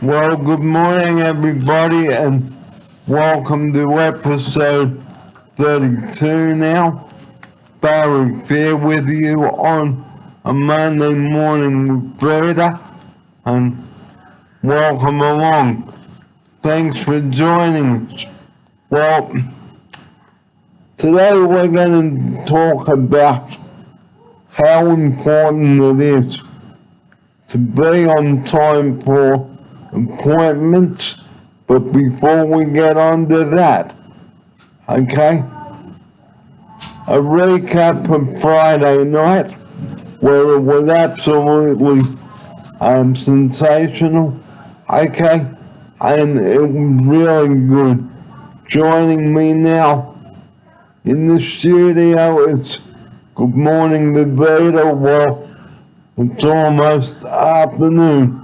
Well, good morning, everybody, and welcome to episode 32 now. Barry here with you on a Monday morning with Breda, and welcome along. Thanks for joining us. Well, today we're going to talk about how important it is to be on time for appointments, but before we get on to that, okay, a recap of Friday night, where it was absolutely sensational, okay, and it was really good. Joining me now in the studio is Good Morning Davida. Well, it's almost afternoon.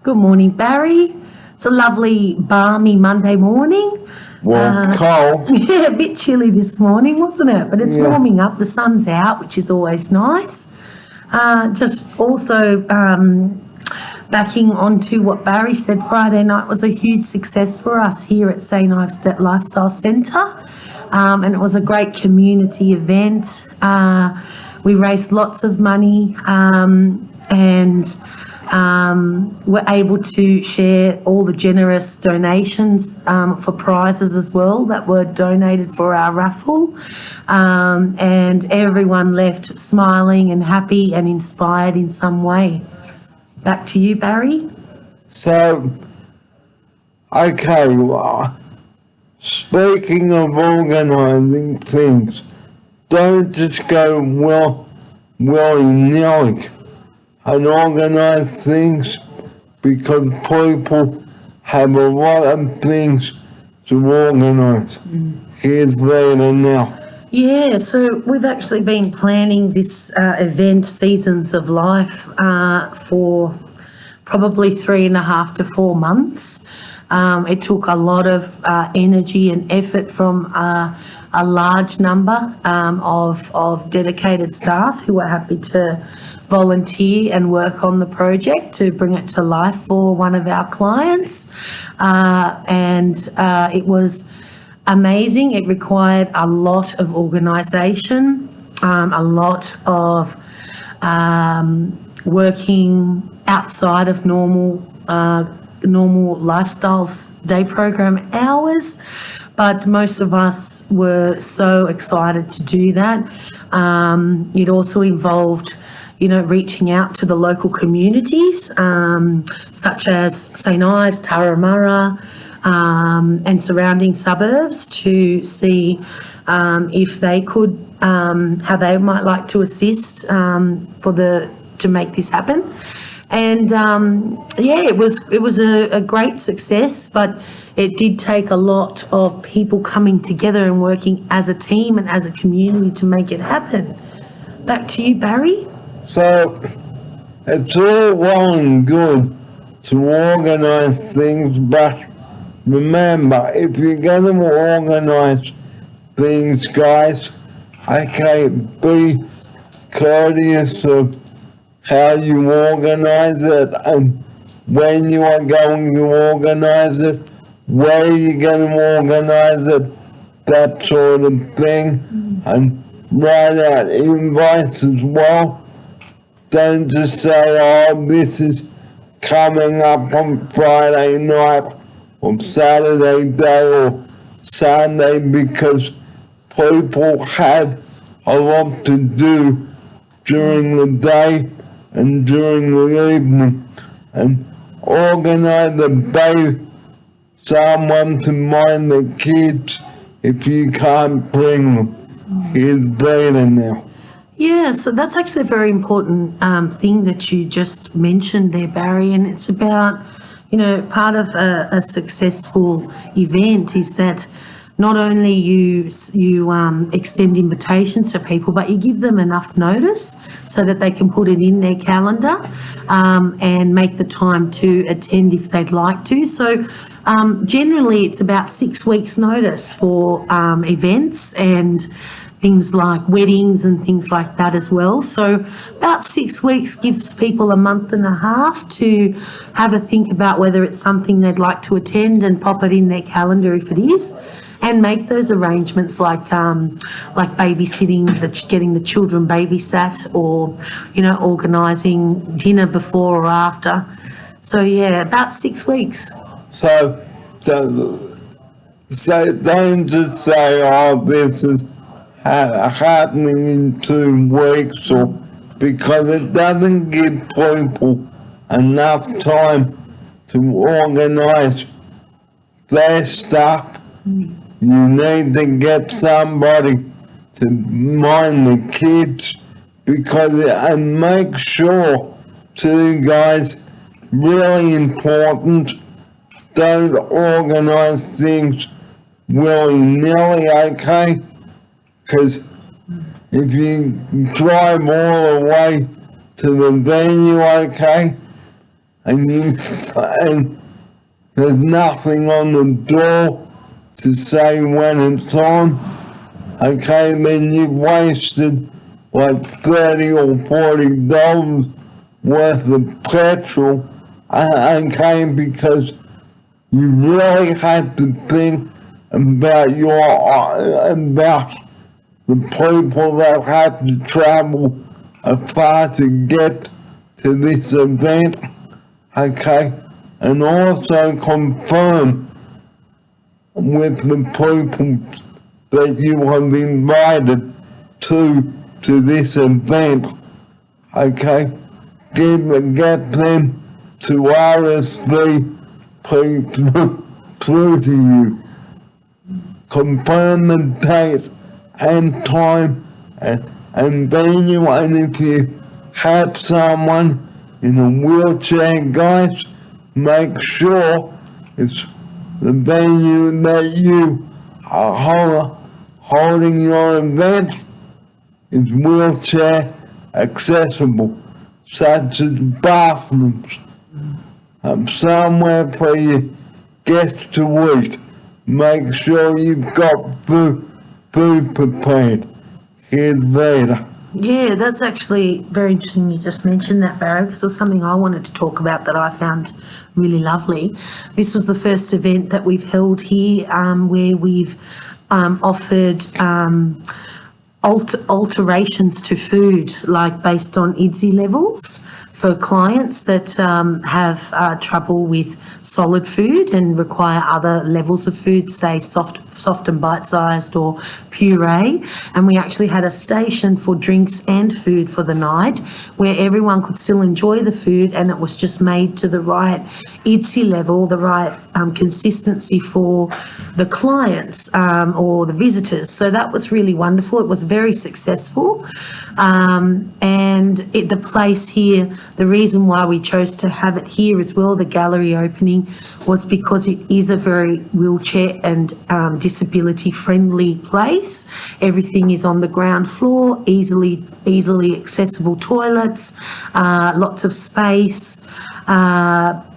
Good morning, Barry. It's a lovely, balmy Monday morning. Well, cold. Yeah, a bit chilly this morning, wasn't it? But it's warming up. The sun's out, which is always nice. Just also backing onto what Barry said, Friday night was a huge success for us here at St. Ives Lifestyle Centre. And it was a great community event. We raised lots of money and we're able to share all the generous donations for prizes as well that were donated for our raffle. And everyone left smiling and happy and inspired in some way. Back to you, Barry. So, okay, speaking of organising things, don't just go willy-nilly and organise things, because people have a lot of things to organise. Here's Veda now. Yeah, so we've actually been planning this event, Seasons of Life, for probably 3.5 to 4 months. It took a lot of energy and effort from a large number of dedicated staff who were happy to volunteer and work on the project to bring it to life for one of our clients. And it was amazing. It required a lot of organisation, a lot of working outside of normal lifestyles day program hours, but most of us were so excited to do that. It also involved, reaching out to the local communities, such as St. Ives, Turramurra, and surrounding suburbs, to see if they could, how they might like to assist to make this happen. And it was a great success, but it did take a lot of people coming together and working as a team and as a community to make it happen. Back to you, Barry. So, it's all well and good to organise things, but remember, if you're going to organise things, guys, okay, be courteous of how you organise it and when you are going to organise it, where you're going to organise it, that sort of thing, and write out invites as well. Don't just say, oh, this is coming up on Friday night or Saturday day or Sunday, because people have a lot to do during the day and during the evening, and organise a day, someone to mind the kids if you can't bring them. Here's Veda now. Yeah, so that's actually a very important thing that you just mentioned there, Barry, and it's about, part of a successful event is that not only you extend invitations to people, but you give them enough notice so that they can put it in their calendar and make the time to attend if they'd like to. So generally it's about 6 weeks notice for events, and things like weddings and things like that as well. So about 6 weeks gives people a month and a half to have a think about whether it's something they'd like to attend and pop it in their calendar if it is, and make those arrangements like babysitting, getting the children babysat, or organising dinner before or after. So yeah, about 6 weeks. So don't just say, oh, this is happening in 2 weeks, or because it doesn't give people enough time to organise their stuff. You need to get somebody to mind the kids, and make sure, too, guys, really important, don't organise things willy-nilly, okay? Because if you drive all the way to the venue, okay, and there's nothing on the door to say when it's on, okay, then you've wasted like $30 or $40 worth of petrol, okay, because you really have to think about the people that have to travel afar to get to this event, okay, and also confirm with the people that you have invited to this event, okay, get them to RSV through to you. Confirm the date and time and venue, and if you have someone in a wheelchair, guys, make sure it's the venue that you are holding your event is wheelchair accessible, such as bathrooms, somewhere for your guests to eat. Make sure you've got food prepared. Here's Veda. Yeah, that's actually very interesting you just mentioned that, Barry, because it was something I wanted to talk about that I found really lovely. This was the first event that we've held here where we've offered alterations to food, like based on IDSI levels for clients that have trouble with solid food and require other levels of food, say soft and bite-sized or puree. And we actually had a station for drinks and food for the night where everyone could still enjoy the food, and it was just made to the right IDSI level, the right consistency for the clients or the visitors. So that was really wonderful. It was very successful. And the place here, the reason why we chose to have it here as well, the gallery opening, was because it is a very wheelchair and disability friendly place. Everything is on the ground floor, easily accessible toilets, lots of space,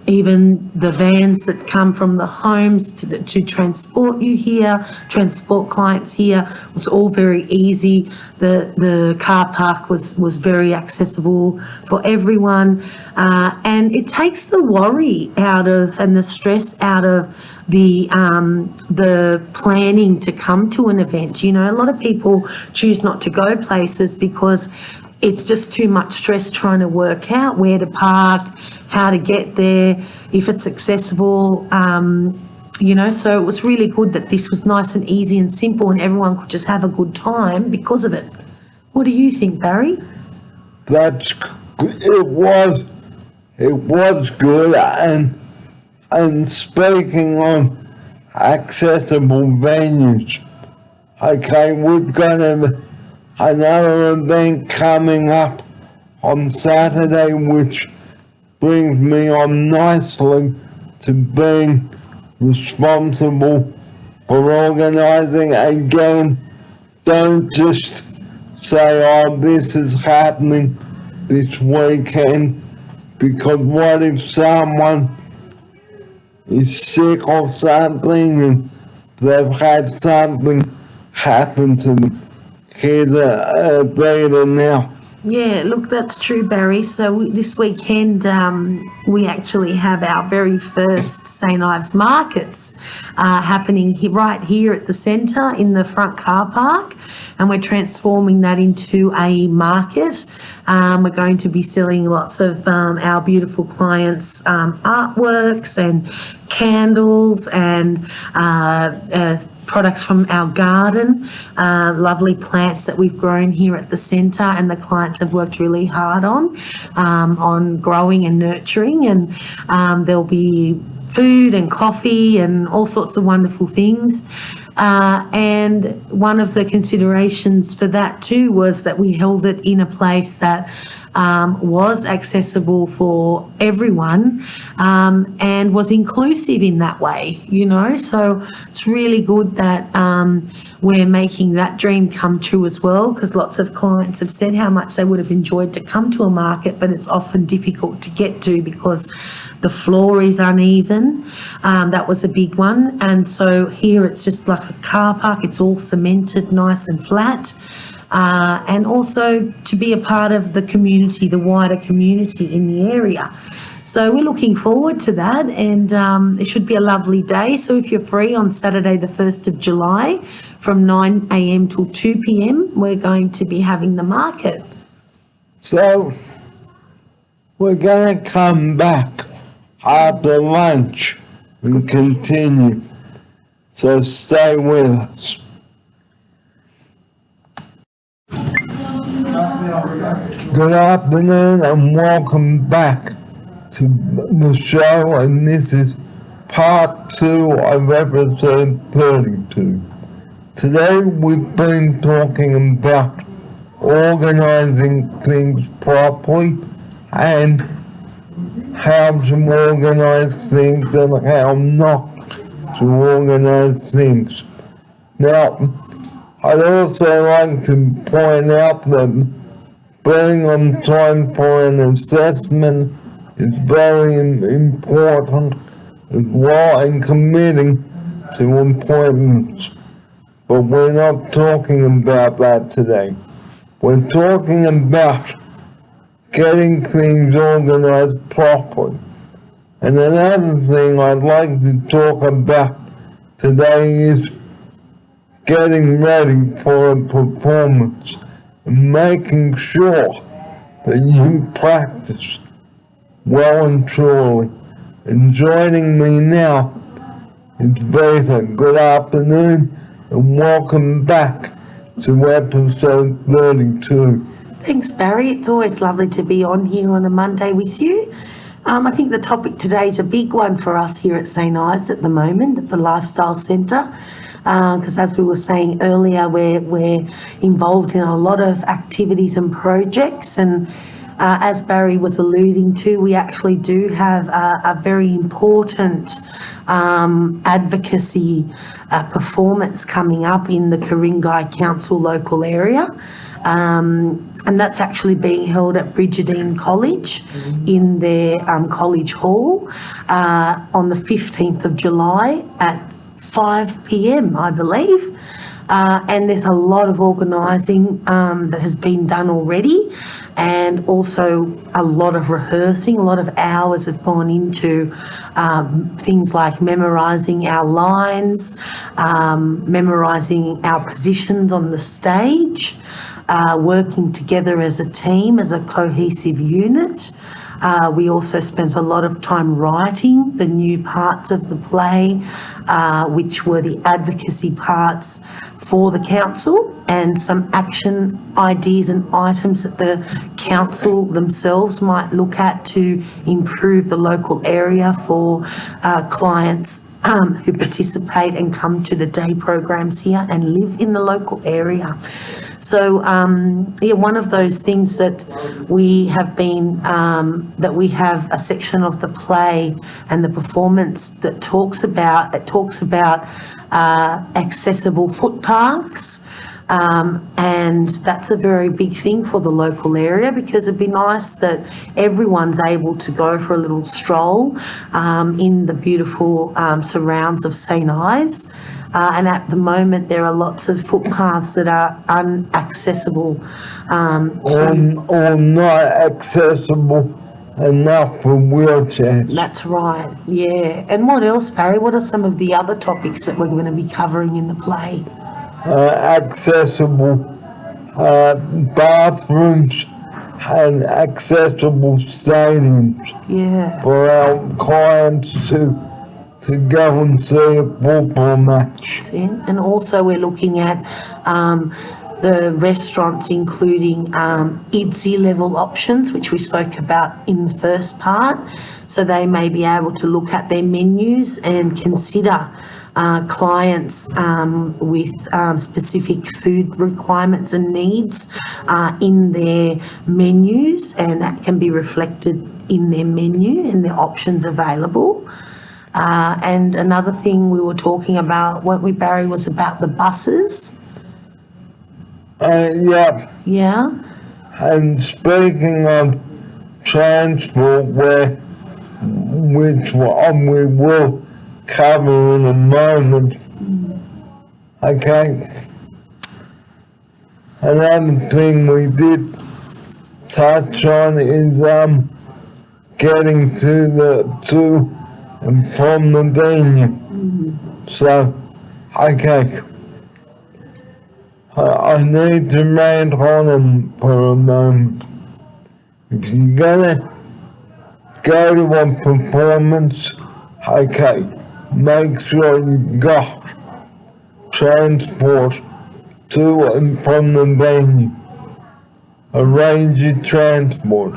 even the vans that come from the homes to transport you here, transport clients here, was all very easy. The car park was very accessible for everyone, and it takes the worry out of and the stress out of the planning to come to an event. You know, a lot of people choose not to go places because it's just too much stress trying to work out where to park, how to get there, if it's accessible, so it was really good that this was nice and easy and simple and everyone could just have a good time because of it. What do you think, Barry? It was good, and speaking on accessible venues, okay, we've got another event coming up on Saturday, which brings me on nicely to being responsible for organising. Again, don't just say, oh, this is happening this weekend, because what if someone is sick or something and they've had something happen to them? kids are better now. Yeah, look, that's true, Barry. So this weekend we actually have our very first St Ives Markets happening right here at the centre in the front car park, and we're transforming that into a market. We're going to be selling lots of our beautiful clients' artworks and candles and products from our garden, lovely plants that we've grown here at the centre, and the clients have worked really hard on growing and nurturing, and there'll be food and coffee and all sorts of wonderful things. And one of the considerations for that too was that we held it in a place that was accessible for everyone and was inclusive in that way, you know. So it's really good that we're making that dream come true as well, because lots of clients have said how much they would have enjoyed to come to a market, but it's often difficult to get to because the floor is uneven. That was a big one. And so here it's just like a car park. It's all cemented, nice and flat. And also to be a part of the community, the wider community in the area. So we're looking forward to that, and it should be a lovely day. So if you're free on Saturday the 1st of July from 9 a.m. till 2 p.m, we're going to be having the market. So we're going to come back after lunch and continue. So stay with us. Good afternoon and welcome back to the show, and this is part 2 of episode 32. Today we've been talking about organising things properly and how to organise things and how not to organise things. Now, I'd also like to point out that being on time for an assessment is very important as well, and committing to appointments. But we're not talking about that today. We're talking about getting things organized properly. And another thing I'd like to talk about today is getting ready for a performance and making sure that you practice well and truly. And joining me now is Veta. Good afternoon and welcome back to episode 32. Thanks, Barry. It's always lovely to be on here on a Monday with you. I think the topic today is a big one for us here at St Ives at the moment, at the Lifestyle Centre, because as we were saying earlier, we're involved in a lot of activities and projects, and as Barry was alluding to, we actually do have a very important advocacy performance coming up in the Ku-ring-gai Council local area. And that's actually being held at Brigidine College in their college hall on the 15th of July at 5 p.m, I believe. And there's a lot of organising that has been done already, and also a lot of rehearsing. A lot of hours have gone into things like memorising our lines, memorising our positions on the stage, working together as a team, as a cohesive unit. We also spent a lot of time writing the new parts of the play, which were the advocacy parts for the council, and some action ideas and items that the council themselves might look at to improve the local area for clients who participate and come to the day programs here and live in the local area. So, one of those things that we have been, that we have a section of the play and the performance that talks about accessible footpaths, And that's a very big thing for the local area, because it'd be nice that everyone's able to go for a little stroll in the beautiful surrounds of St Ives. And at the moment, there are lots of footpaths that are inaccessible or not accessible enough for wheelchairs. That's right, yeah. And what else, Barry? What are some of the other topics that we're going to be covering in the play? Accessible bathrooms and accessible stadiums for our clients to go and see a football match. And also we're looking at the restaurants, including IDSI level options, which we spoke about in the first part. So they may be able to look at their menus and consider clients with specific food requirements and needs in their menus, and that can be reflected in their menu and their options available. And another thing we were talking about, weren't we, Barry, was about the buses. Yeah. And speaking of transport, which we will cover in a moment. Okay. Another thing we did touch on is getting to and from the venue. So, okay. I need to rant on him for a moment. If you're gonna go to a performance, okay, make sure you've got transport to and from the venue. Arrange your transport.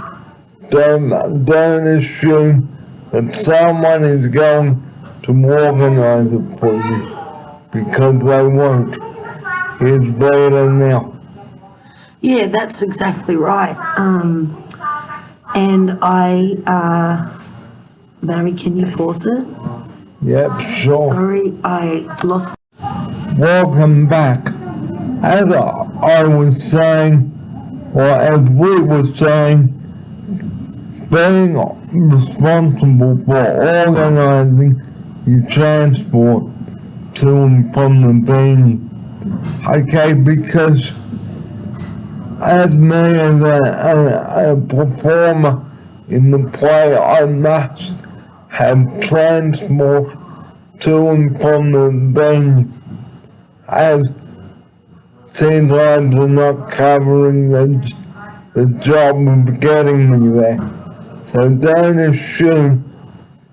Don't assume that someone is going to organize it for you, because they won't. It's better now. Yeah, that's exactly right. And Barry, can you pause it? Yep, sure. Sorry, I lost. Welcome back. As I was saying, or as we were saying, being responsible for organizing your transport to and from the venue. Okay, because as me as a performer in the play, I must have transport to and from the venue, as St Ives are not covering the job of getting me there. So don't assume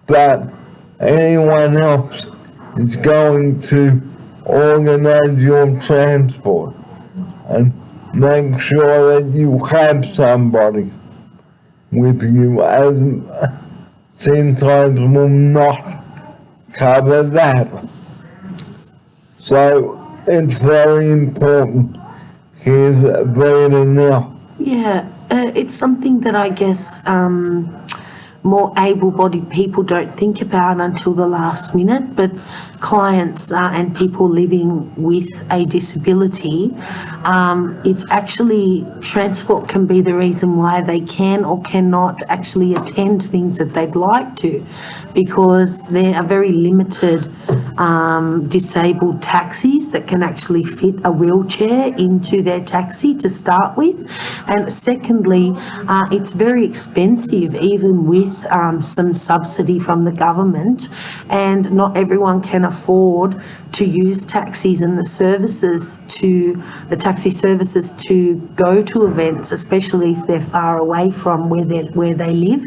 that anyone else is going to organize your transport, and make sure that you have somebody with you, as St Ives will not cover that. So it's very important. Here's Veda now. Yeah, it's something that I guess more able-bodied people don't think about until the last minute, but clients and people living with a disability, it's actually, transport can be the reason why they can or cannot actually attend things that they'd like to, because there are very limited disabled taxis that can actually fit a wheelchair into their taxi to start with. And secondly, it's very expensive, even with some subsidy from the government, and not everyone can afford to use taxis and the taxi services to go to events, especially if they're far away from where they live.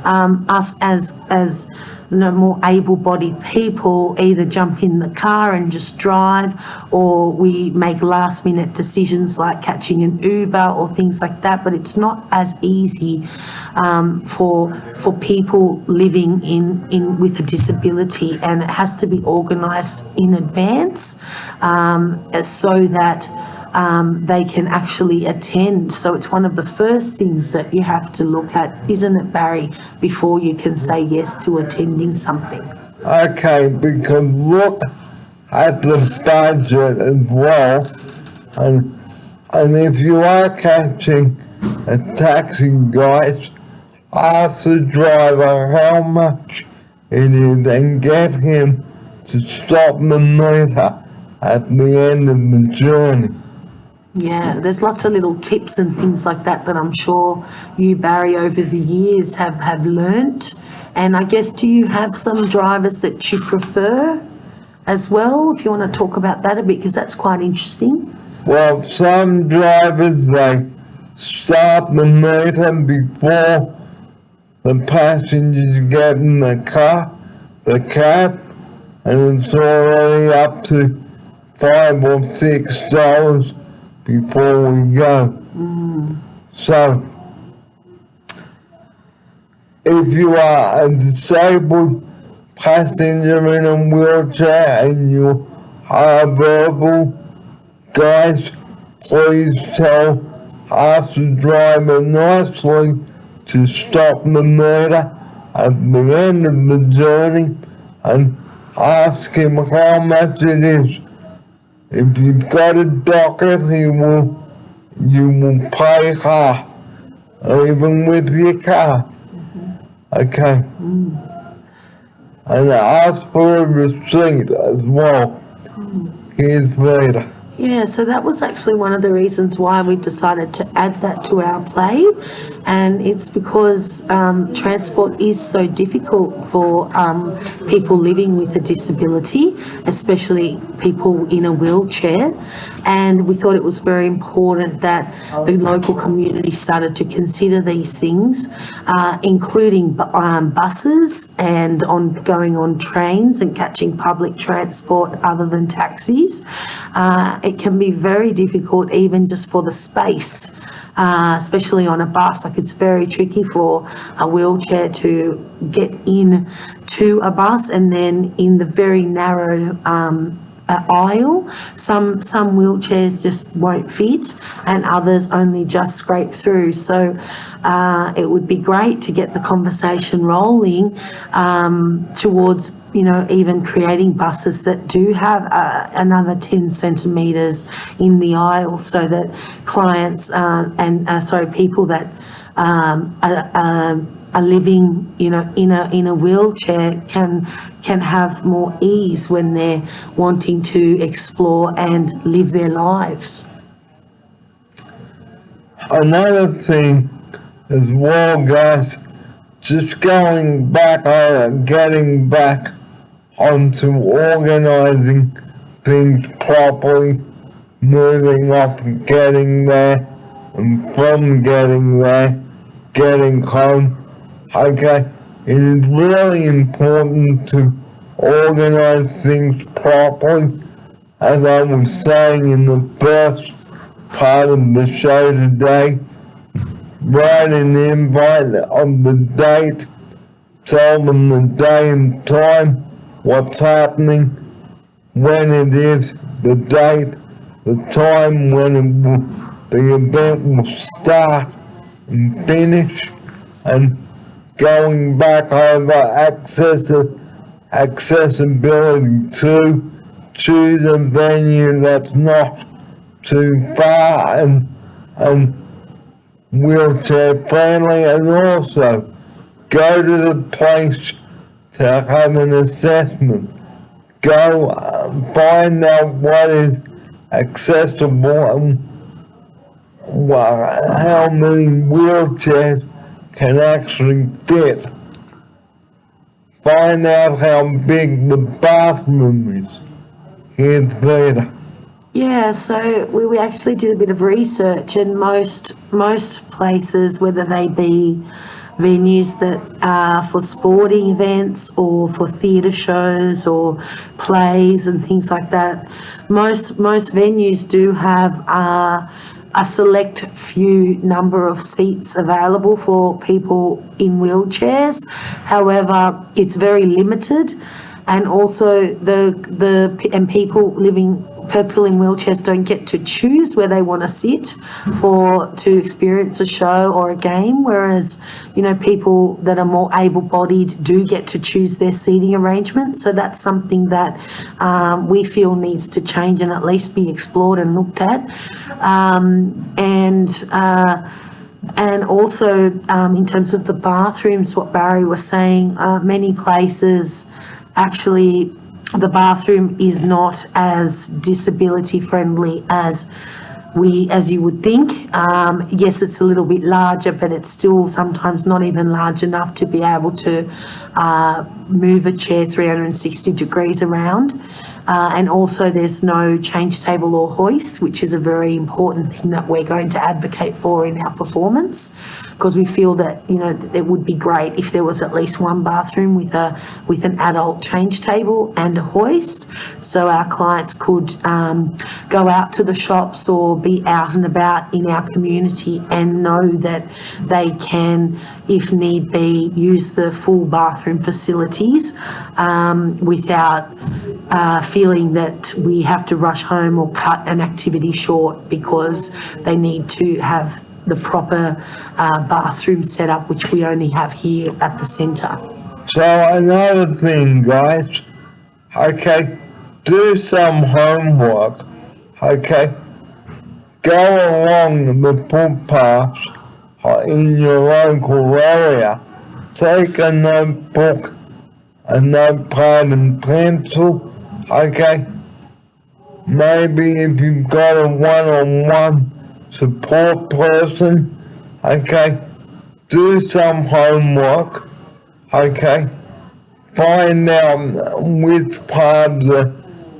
Us as more able-bodied people either jump in the car and just drive, or we make last-minute decisions like catching an Uber or things like that. But it's not as easy for people living in with a disability, and it has to be organised in advance so that they can actually attend. So it's one of the first things that you have to look at, isn't it, Barry, before you can say yes to attending something? Okay, because look at the budget as well And if you are catching a taxi, guys, ask the driver how much it is and get him to stop the meter at the end of the journey. Yeah, there's lots of little tips and things like that I'm sure you, Barry, over the years have learnt. And I guess, do you have some drivers that you prefer as well, if you want to talk about that a bit, because that's quite interesting? Well, some drivers, they start the meter before the passengers get in the cab, and it's already up to $5 or $6 before we go. So, if you are a disabled passenger in a wheelchair and you are verbal, guys, please ask the driver nicely to stop the meter at the end of the journey and ask him how much it is. If you've got a docket, you will pay half, even with your car. Okay. And ask for a receipt as well. Here's later. Yeah, so that was actually one of the reasons why we decided to add that to our play, and it's because transport is so difficult for people living with a disability, especially people in a wheelchair, and we thought it was very important that the local community started to consider these things, including buses and going on trains and catching public transport other than taxis. It can be very difficult even just for the space, especially on a bus. Like, it's very tricky for a wheelchair to get in to a bus, and then in the very narrow aisle, some wheelchairs just won't fit and others only just scrape through. So it would be great to get the conversation rolling towards, even creating buses that do have another 10 centimetres in the aisle, so that clients people that are living, in a wheelchair can have more ease when they're wanting to explore and live their lives. Another thing as well, guys, just getting back onto organising things properly, moving up and getting there, and from getting there, getting home. Okay, it is really important to organise things properly. As I was saying in the first part of the show today, write an invite of the date, tell them the day and time, what's happening, when it is, the date, the time when the event will start and finish, and going back over accessibility to choose a venue that's not too far and wheelchair friendly, and also go to the place to have an assessment. Go find out what is accessible and how many wheelchairs can actually fit. Find out how big the bathroom is. Here's later. Yeah, so we actually did a bit of research, and most places, whether they be venues that are for sporting events or for theatre shows or plays and things like that, most venues do have a select few number of seats available for people in wheelchairs. However, it's very limited, and also the people living people in wheelchairs don't get to choose where they want to sit to experience a show or a game, whereas, people that are more able-bodied do get to choose their seating arrangement. So that's something that we feel needs to change and at least be explored and looked at. And also, in terms of the bathrooms, what Barry was saying, many places actually the bathroom is not as disability friendly as you would think. Yes, it's a little bit larger, but it's still sometimes not even large enough to be able to move a chair 360 degrees around. And also there's no change table or hoist, which is a very important thing that we're going to advocate for in our performance, because we feel that, it would be great if there was at least one bathroom with an adult change table and a hoist, so our clients could go out to the shops or be out and about in our community and know that they can, if need be, use the full bathroom facilities without feeling that we have to rush home or cut an activity short because they need to have the proper bathroom set up, which we only have here at the centre. So another thing, guys, okay, do some homework, okay? Go along the footpaths in your local area. Take a notebook, a notepad and pencil, okay? Maybe if you've got a one-on-one support person, okay? Do some homework, okay? Find out which parts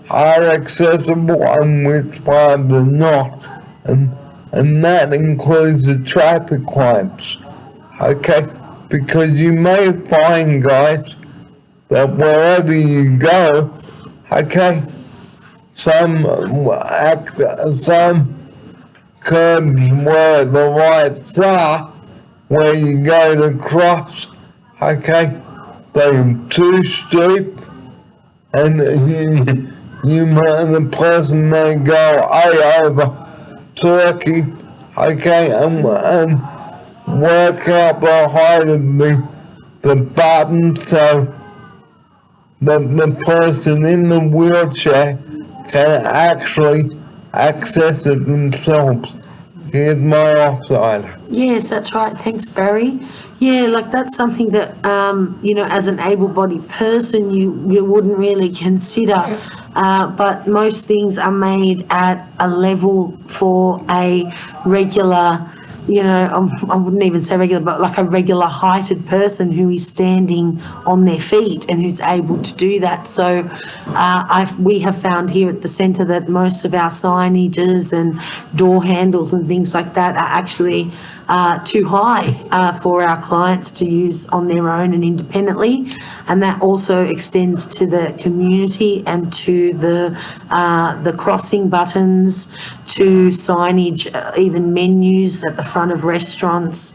are accessible and which parts are not. And that includes the traffic lights, okay? Because you may find, guys, that wherever you go, okay, some curbs where the lights are, where you go to cross, okay, they're too steep, and the person may go over Turkey, okay, and work out the height of the button so the person in the wheelchair can actually access it themselves. Here's my offside. Yes, that's right. Thanks, Barry. Yeah, that's something that, as an able-bodied person, you wouldn't really consider. But most things are made at a level for a regular, I wouldn't even say regular, but like a regular heighted person who is standing on their feet and who's able to do that. So we have found here at the centre that most of our signages and door handles and things like that are actually too high for our clients to use on their own and independently, and that also extends to the community and to the crossing buttons, to signage, even menus at the front of restaurants,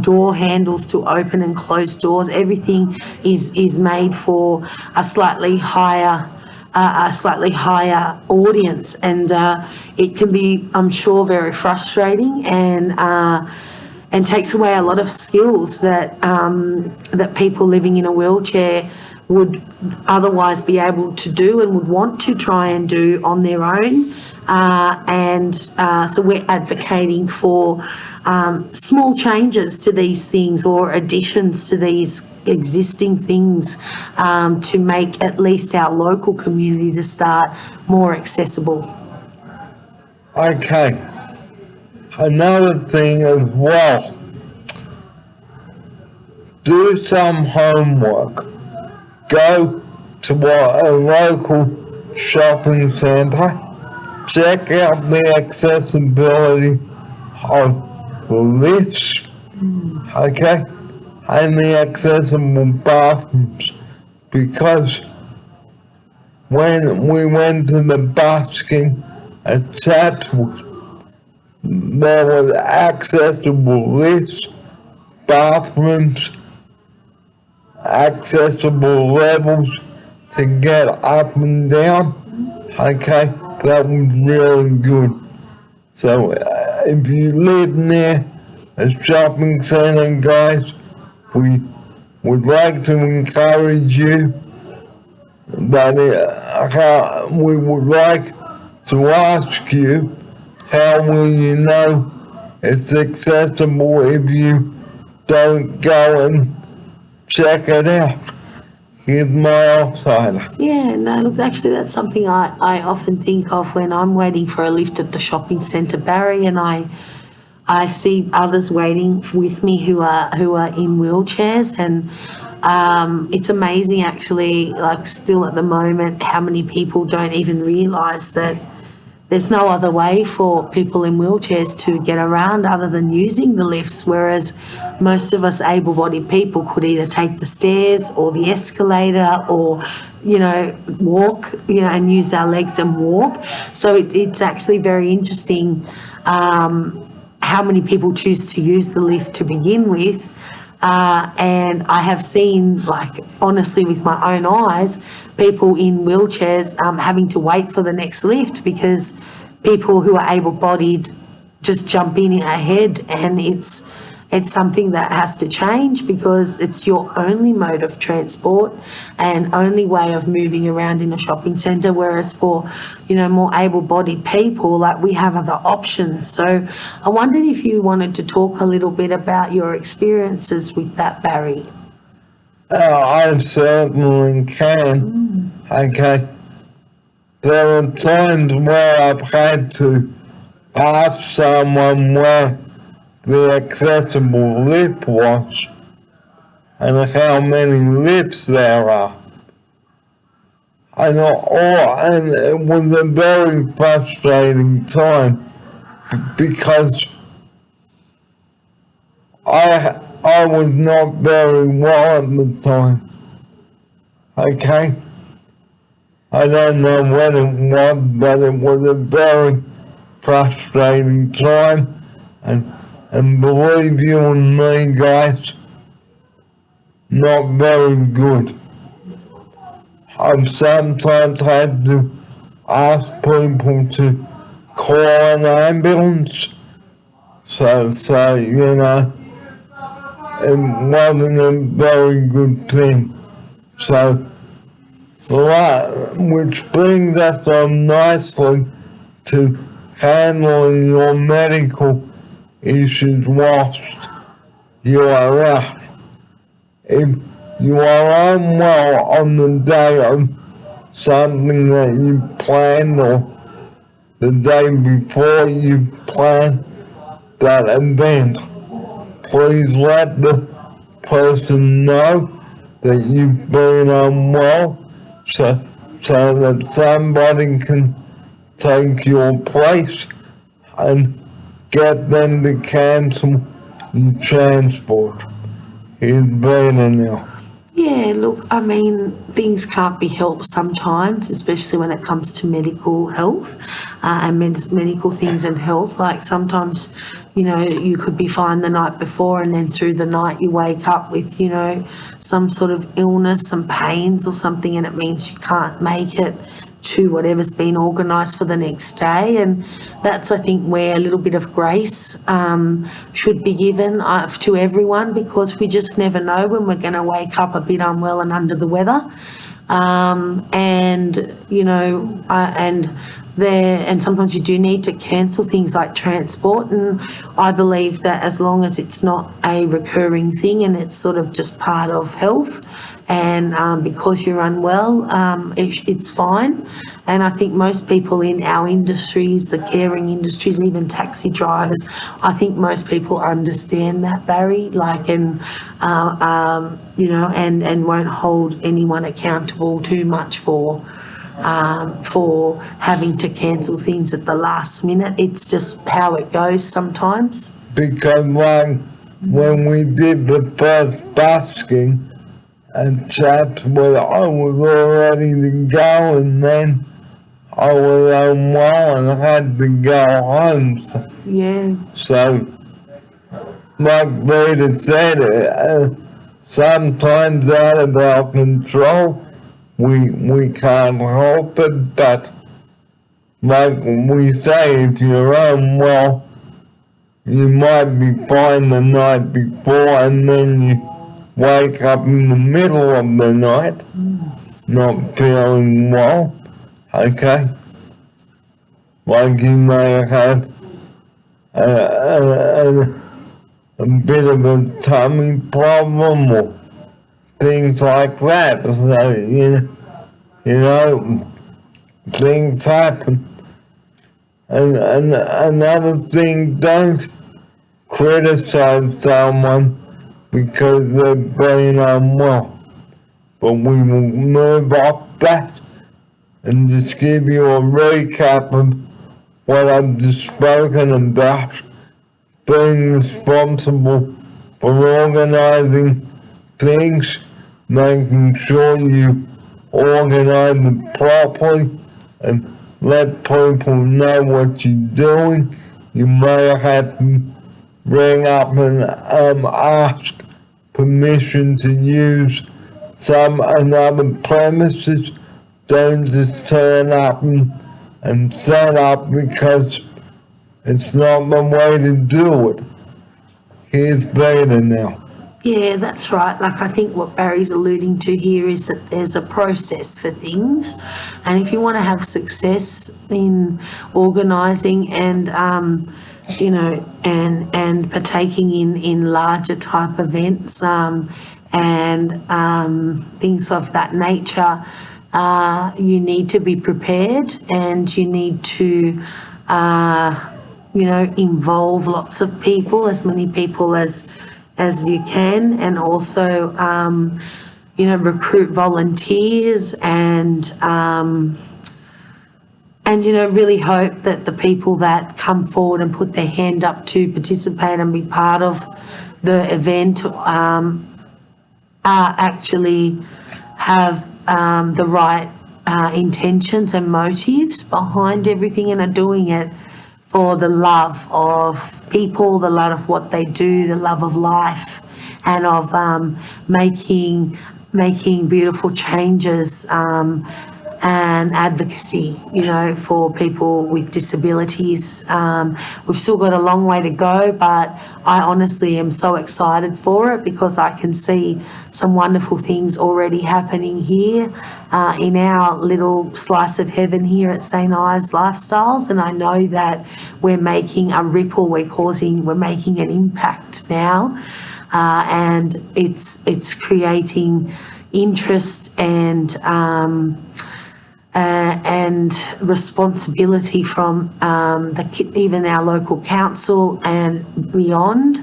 door handles to open and close doors. Everything is made for a slightly higher audience, and it can be, I'm sure, very frustrating and takes away a lot of skills that that people living in a wheelchair would otherwise be able to do and would want to try and do on their own. So we're advocating for small changes to these things or additions to these existing things to make at least our local community to start more accessible. Okay. Another thing as well, do some homework. Go to a local shopping centre, check out the accessibility of the lifts, okay, and the accessible bathrooms, because when we went to the busking at Chatswood, there was accessible lifts, bathrooms, accessible levels to get up and down, okay? that was really good. So if you live near a shopping centre, guys, we would like to encourage you that we would like to ask you, how will you know it's accessible if you don't go and check it out? Here's my outsider. Yeah, no, look, actually, that's something I often think of when I'm waiting for a lift at the shopping centre, Barry, and I see others waiting with me who are in wheelchairs, and it's amazing, actually, like still at the moment, how many people don't even realise that there's no other way for people in wheelchairs to get around other than using the lifts, whereas most of us able-bodied people could either take the stairs or the escalator or, walk, and use our legs and walk. So it's actually very interesting how many people choose to use the lift to begin with. And I have seen, like, honestly, with my own eyes, people in wheelchairs having to wait for the next lift because people who are able-bodied just jump in ahead, and it's something that has to change because it's your only mode of transport and only way of moving around in a shopping centre, whereas for, more able-bodied people, like, we have other options. So I wondered if you wanted to talk a little bit about your experiences with that, Barry. I certainly can. Okay. There are times where I've had to ask someone where the accessible lift was and how many lifts there are. And it was a very frustrating time because I was not very well at the time. Okay? I don't know when it was, but it was a very frustrating time. And believe you me, guys, not very good. I've sometimes had to ask people to call an ambulance. So, it wasn't a very good thing. So, which brings us on nicely to handling your medical issues whilst you are out. If you are unwell on the day of something that you planned or the day before you plan that event, please let the person know that you've been unwell so that somebody can take your place and get them to cancel your transport. Here's Brandon now. Yeah, look, I mean, things can't be helped sometimes, especially when it comes to medical health and medical things and health. Like sometimes, you could be fine the night before and then through the night you wake up with, some sort of illness, some pains or something, and it means you can't make it to whatever's been organised for the next day. And that's, I think, where a little bit of grace should be given to everyone, because we just never know when we're going to wake up a bit unwell and under the weather. And sometimes you do need to cancel things like transport, and I believe that as long as it's not a recurring thing and it's sort of just part of health, and because you're unwell, it's fine. And I think most people in our industries, the caring industries, even taxi drivers, I think most people understand that, Barry, and won't hold anyone accountable too much for having to cancel things at the last minute. It's just how it goes sometimes. Because when we did the first busking, and chaps, I was all ready to go, and then I was unwell and I had to go home. So like Rita said, sometimes out of our control, we can't help it, but like we say, if you're unwell, you might be fine the night before and then you wake up in the middle of the night not feeling well, okay? Like you may have a bit of a tummy problem or things like that. So, you know, things happen. And another thing, don't criticize someone because they're being unwell. But we will move off that and just give you a recap of what I've just spoken about. Being responsible for organizing things, making sure you organize it properly and let people know what you're doing. You may have to ring up and ask permission to use some another premises. Don't just turn up and set up because it's not the way to do it. Here's Vader now. Yeah, that's right. Like, I think what Barry's alluding to here is that there's a process for things. And if you want to have success in organising and, you know, and partaking in larger type events and things of that nature, you need to be prepared and you need to, you know, involve lots of people, as many people as you can, and also, you know, recruit volunteers and, you know, really hope that the people that come forward and put their hand up to participate and be part of the event actually have the right intentions and motives behind everything and are doing it for the love of people, the love of what they do, the love of life, and of making beautiful changes and advocacy, you know, for people with disabilities. We've still got a long way to go, but I honestly am so excited for it because I can see some wonderful things already happening here in our little slice of heaven here at St. Ives Lifestyles, and I know that we're making a ripple, we're making an impact now, and it's creating interest and responsibility from even our local council and beyond.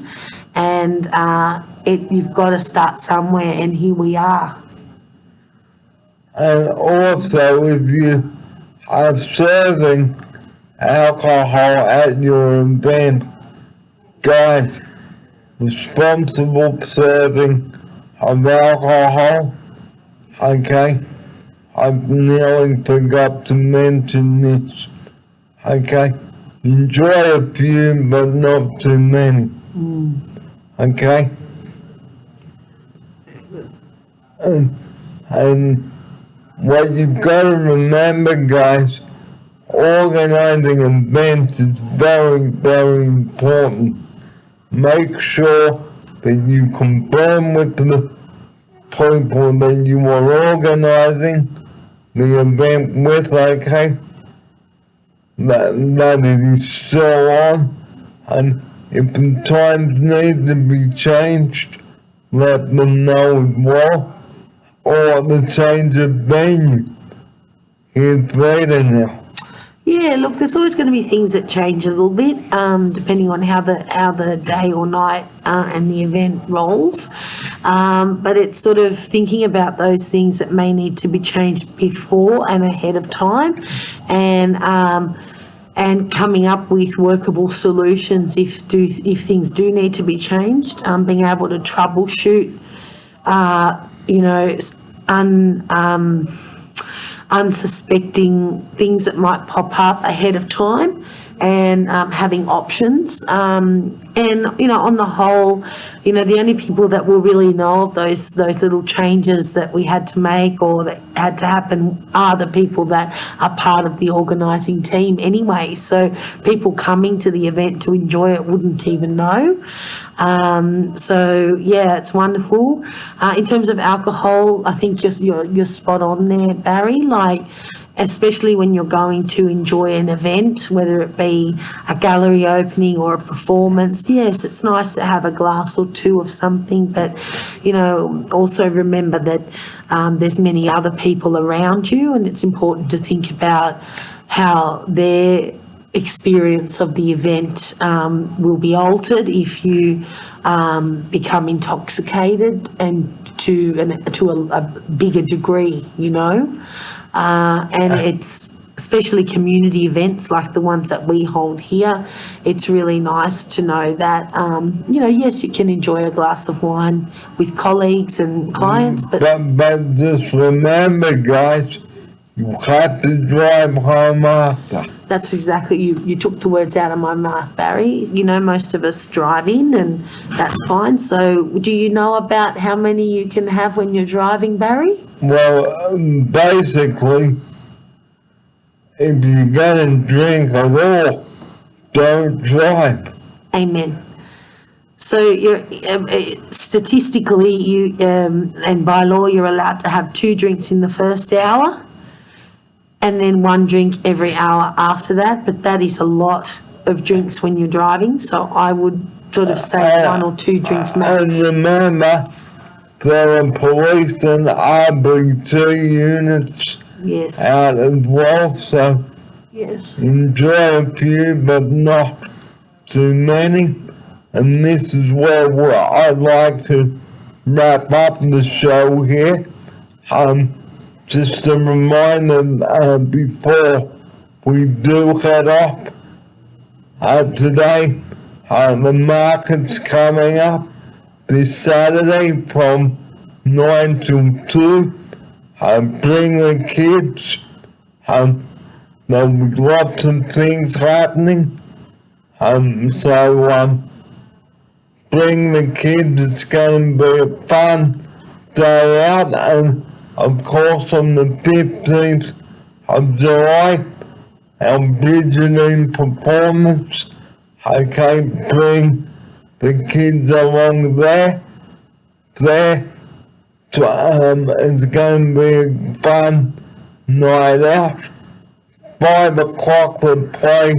And you've got to start somewhere, and here we are. And also, if you are serving alcohol at your event, guys, responsible serving of alcohol, okay? I nearly forgot to mention this, okay? Enjoy a few, but not too many, okay? And what you've got to remember, guys, organizing events is very, very important. Make sure that you confirm with the people that you are organizing the event with, okay? That it is still on, and if the times need to be changed, let them know as well, or the change of venue. Here's Vader now. Yeah, look, there's always going to be things that change a little bit, depending on how the day or night and the event rolls. But it's sort of thinking about those things that may need to be changed before and ahead of time, and coming up with workable solutions if things do need to be changed. Being able to troubleshoot, you know, unsuspecting things that might pop up ahead of time, and having options. And, you know, on the whole, you know, the only people that will really know of those little changes that we had to make or that had to happen are the people that are part of the organising team anyway. So people coming to the event to enjoy it wouldn't even know. So yeah, it's wonderful. In terms of alcohol, I think you're spot on there, Barry. Like, especially when you're going to enjoy an event, whether it be a gallery opening or a performance. Yes, it's nice to have a glass or two of something, but, you know, also remember that there's many other people around you, and it's important to think about how their experience of the event will be altered if you become intoxicated and to a bigger degree, you know. And it's especially community events like the ones that we hold here. It's really nice to know that, you know, yes, you can enjoy a glass of wine with colleagues and clients, but just remember, guys, you have to drive home after. that's exactly, you took the words out of my mouth, Barry. You know, most of us drive in and that's fine. So do you know about how many you can have when you're driving, Barry? Well, basically, if you're going to drink at all, don't drive. Amen. So you're statistically, you and by law, you're allowed to have 2 drinks in the first hour, and then 1 drink every hour after that. But that is a lot of drinks when you're driving. So I would sort of say 1 or 2 drinks max. And remember, there are police and RB2 units Yes. out as well, so Yes. enjoy a few, but not too many. And this is where I'd like to wrap up the show here. Just a reminder before we do head off today, the market's coming up this Saturday from 9 till 2. Bring the kids. There'll be lots of things happening. So bring the kids. It's going to be a fun day out. And of course, on the 15th of July, our Visioning performance. I can't bring the kids along there. It's going to be a fun night out. 5 o'clock the play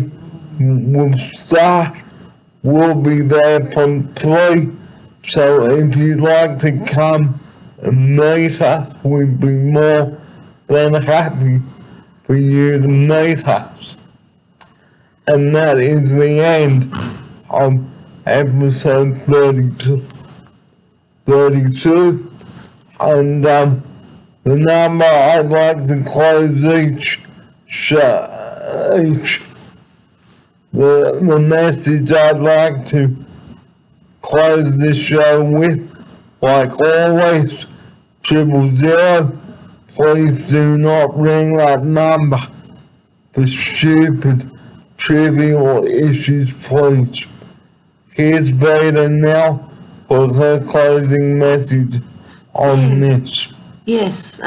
will start. We'll be there from 3. So if you'd like to come and meet us, we'd be more than happy for you to meet us. And that is the end of episode 32. And the number I'd like to close the message I'd like to close this show with, like always, 000. Please do not ring that number for stupid, trivial issues, please. Here's Veda now for her closing message on this. Yes.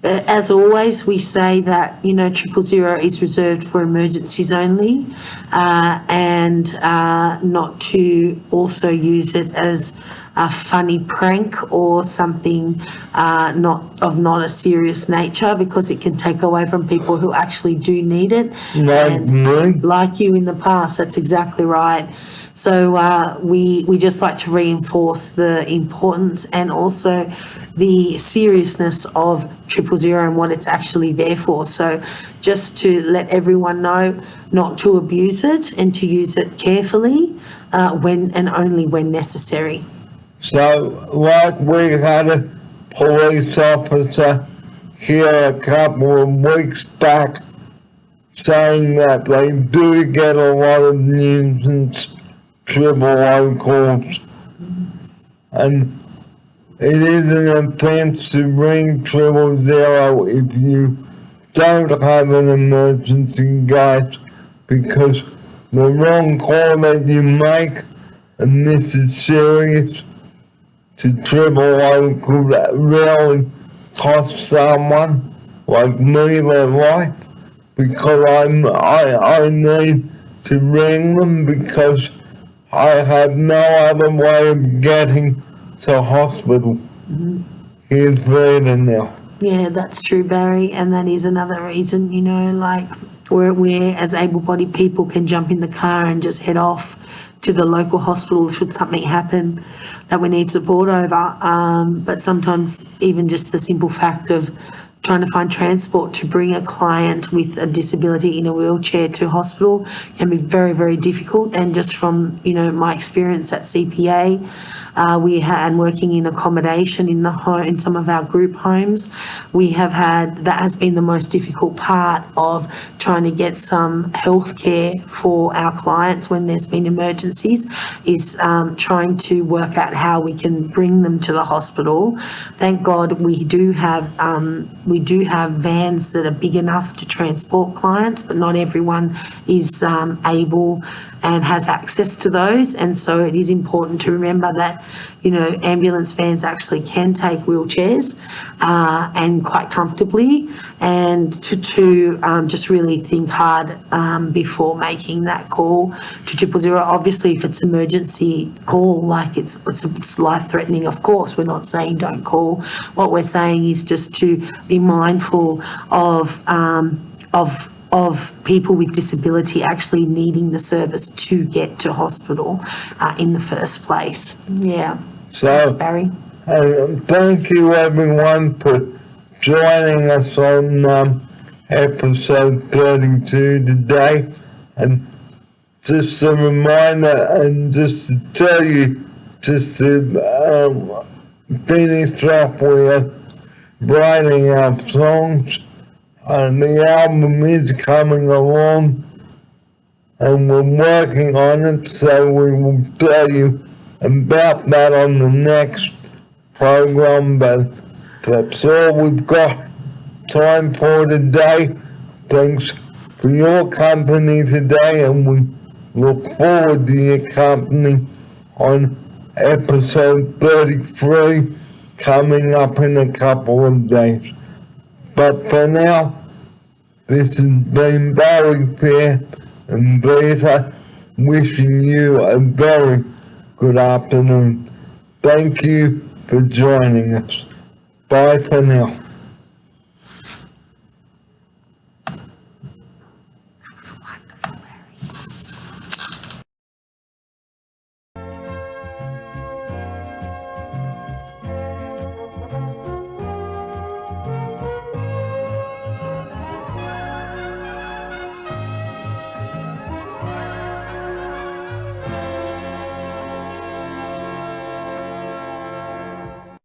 As always, we say that, you know, 000 is reserved for emergencies only, and not to also use it as a funny prank or something not a serious nature, because it can take away from people who actually do need it. Like me. Like you in the past, that's exactly right. So we just like to reinforce the importance and also the seriousness of 000 and what it's actually there for. So just to let everyone know not to abuse it and to use it carefully when and only when necessary. So, like we had a police officer here a couple of weeks back saying that they do get a lot of nuisance 000 calls, and it is an offence to ring 000 if you don't have an emergency, guys, because the wrong call that you make, and this is serious, to triple O could really cost someone like me their life, because I need to ring them because I have no other way of getting to hospital. Here's Rita now. Yeah, that's true, Barry, and that is another reason, you know, like where as able-bodied people can jump in the car and just head off to the local hospital should something happen that we need support over. But sometimes even just the simple fact of trying to find transport to bring a client with a disability in a wheelchair to hospital can be very, very difficult. And just from, you know, my experience at CPA, and working in accommodation in the home, in some of our group homes, that has been the most difficult part of trying to get some health care for our clients when there's been emergencies, is trying to work out how we can bring them to the hospital. Thank God we do have vans that are big enough to transport clients, but not everyone is able and has access to those. And so it is important to remember that, you know, ambulance vans actually can take wheelchairs and quite comfortably, and to just really think hard before making that call to 000. Obviously, if it's emergency call, like it's life-threatening, of course, we're not saying don't call. What we're saying is just to be mindful of people with disability actually needing the service to get to hospital in the first place. Yeah. So, thanks, Barry. Thank you everyone for joining us on episode 32 today. And just a reminder, and just to tell you, just to finish off with writing our songs. The album is coming along and we're working on it, so we will tell you about that on the next program, but that's all we've got time for today. Thanks for your company today, and we look forward to your company on episode 33 coming up in a couple of days. But for now, this has been Barry Fair and Rita wishing you a very good afternoon. Thank you for joining us. Bye for now.